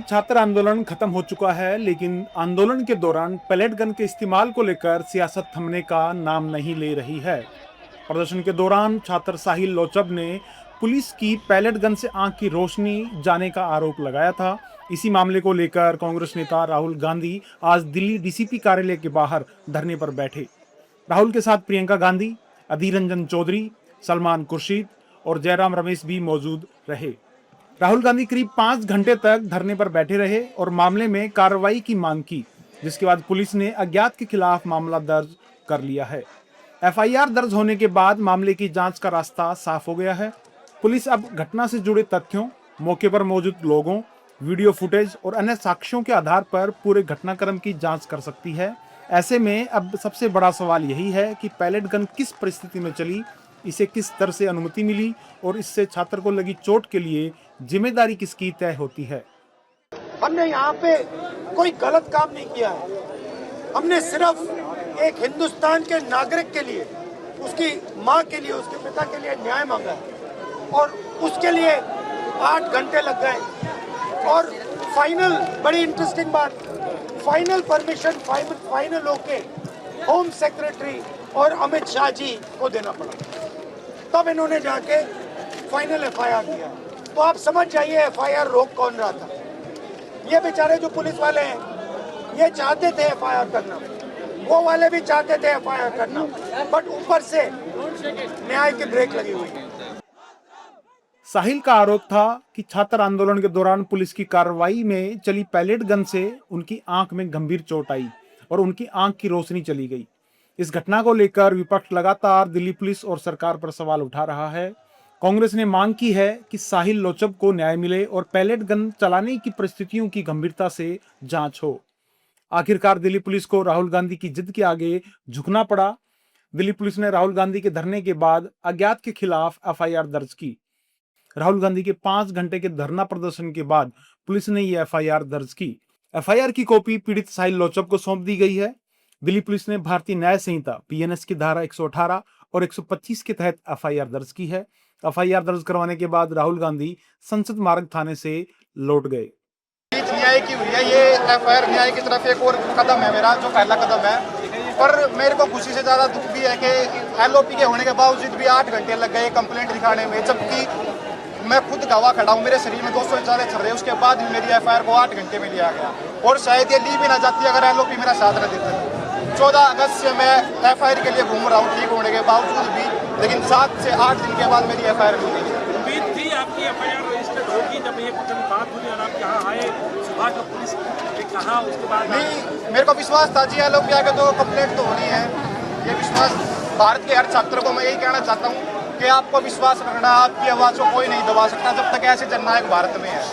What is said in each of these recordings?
छात्र आंदोलन खत्म हो चुका है, लेकिन आंदोलन के दौरान पैलेट गन के इस्तेमाल को लेकर सियासत थमने का नाम नहीं ले रही है। प्रदर्शन के दौरान छात्र साहिल लोचब ने पुलिस की पैलेट गन से आंख की रोशनी जाने का आरोप लगाया था। इसी मामले को लेकर कांग्रेस नेता राहुल गांधी आज दिल्ली डीसीपी कार्यालय के बाहर धरने पर बैठे। राहुल के साथ प्रियंका गांधी, अधीर रंजन चौधरी, सलमान खुर्शीद और जयराम रमेश भी मौजूद रहे। राहुल गांधी करीब 5 घंटे तक धरने पर बैठे रहे और मामले में कार्रवाई की मांग की, जिसके बाद पुलिस ने अज्ञात के खिलाफ मामला दर्ज कर लिया है। एफआईआर दर्ज होने के बाद मामले की जांच का रास्ता साफ हो गया है। पुलिस अब घटना से जुड़े तथ्यों, मौके पर मौजूद लोगों, वीडियो फुटेज और अन्य साक्ष्यों के आधार पर पूरे घटनाक्रम की जांच कर सकती है। ऐसे में अब सबसे बड़ा सवाल यही है कि पैलेट गन किस परिस्थिति में चली, इसे किस तरह से अनुमति मिली और इससे छात्र को लगी चोट के लिए जिम्मेदारी किसकी तय होती है। हमने यहाँ पे कोई गलत काम नहीं किया है। हमने सिर्फ एक हिंदुस्तान के नागरिक के लिए, उसकी माँ के लिए, उसके पिता के लिए न्याय मांगा है और उसके लिए 8 घंटे लग गए। और फाइनल, बड़ी इंटरेस्टिंग बात, फाइनल परमिशन फाइनल होके होम सेक्रेटरी और अमित शाह जी को देना पड़ा, तब इन्होंने जाके फाइनल एफआईआर दिया। तो आप समझ जाइए एफआईआर रोक कौन रहा था। ये बेचारे जो पुलिस वाले हैं, ये चाहते थे एफआईआर करना, वो वाले भी चाहते थे एफआईआर करना, बट ऊपर से न्याय की ब्रेक लगी हुई है। साहिल का आरोप था कि छात्र आंदोलन के दौरान पुलिस की कार्रवाई में चली पैलेट गन से उनकी आंख में गंभीर चोट आई और उनकी आंख की रोशनी चली गई। इस घटना को लेकर विपक्ष लगातार दिल्ली पुलिस और सरकार पर सवाल उठा रहा है। कांग्रेस ने मांग की है कि साहिल लोचब को न्याय मिले और पैलेट गन चलाने की परिस्थितियों की गंभीरता से जांच हो। आखिरकार दिल्ली पुलिस को राहुल गांधी की जिद के आगे झुकना पड़ा। दिल्ली पुलिस ने राहुल गांधी के धरने के बाद अज्ञात के खिलाफ एफआईआर दर्ज की। राहुल गांधी के 5 घंटे के धरना प्रदर्शन के बाद पुलिस ने यह एफआईआर दर्ज की। एफआईआर की कॉपी पीड़ित साहिल लोचब को सौंप दी गई है। दिल्ली पुलिस ने भारतीय न्याय संहिता पीएनएस की धारा 118 और 125 के तहत एफआईआर दर्ज की है। एफआईआर दर्ज करवाने के बाद राहुल गांधी संसद मार्ग थाने से लौट गए। न्याय की हुई है ये एफआईआर, न्याय की तरफ एक और कदम है मेरा, जो पहला कदम है। पर मेरे को खुशी से ज्यादा दुख भी है कि एलओपी के होने के बावजूद भी 8 घंटे लग गए कंप्लेंट दिखाने में, जबकि मैं खुद गवाह खड़ा हूँ। मेरे शरीर में 200 ज्यादा चल रहे, उसके बाद भी मेरी एफआईआर को 8 घंटे में लिया गया और शायद ये ली भी ना जाती अगर एलओपी मेरा साथ न देता। 14 अगस्त से मैं एफआईआर के लिए घूम रहा हूँ ठीक होने के बावजूद भी, लेकिन 7 से 8 दिन के बाद मेरी एफआईआर मिल गई। उम्मीद थी आपकी एफआईआर रजिस्टर्ड होगी जब ये कुछ बात हुई और आप यहाँ आए, सुबह का पुलिस ने कहा, उसके बाद नहीं, मेरे को विश्वास था जी एलओपी आगे तो कंप्लेंट तो होनी है। ये विश्वास भारत के हर छात्र को मैं यही कहना चाहता हूँ कि आपको विश्वास रखना, आपकी आवाज को कोई नहीं दबा सकता जब तक ऐसे जननायक भारत में है।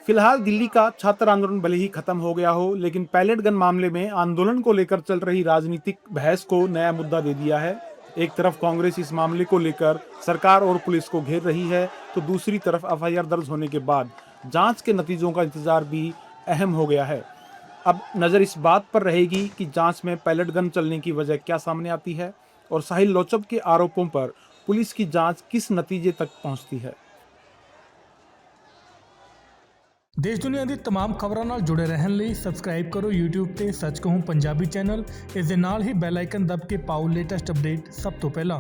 फिलहाल दिल्ली का छात्र आंदोलन भले ही खत्म हो गया हो, लेकिन पैलेट गन मामले में आंदोलन को लेकर चल रही राजनीतिक बहस को नया मुद्दा दे दिया है। एक तरफ कांग्रेस इस मामले को लेकर सरकार और पुलिस को घेर रही है, तो दूसरी तरफ एफआईआर दर्ज होने के बाद जांच के नतीजों का इंतजार भी अहम हो गया है। अब नजर इस बात पर रहेगी कि जांच में पैलेट गन चलने की वजह क्या सामने आती है और साहिल लोचब के आरोपों पर पुलिस की जांच किस नतीजे तक पहुंचती है। देश दुनिया ਦੀ तमाम खबरों ਨਾਲ जुड़े रहने ਲਈ सब्सक्राइब करो YouTube ਤੇ सच कहूं पंजाबी चैनल। इस दे नाल ही बैल आइकन दब के पाओ लेटेस्ट अपडेट सब तो पहला।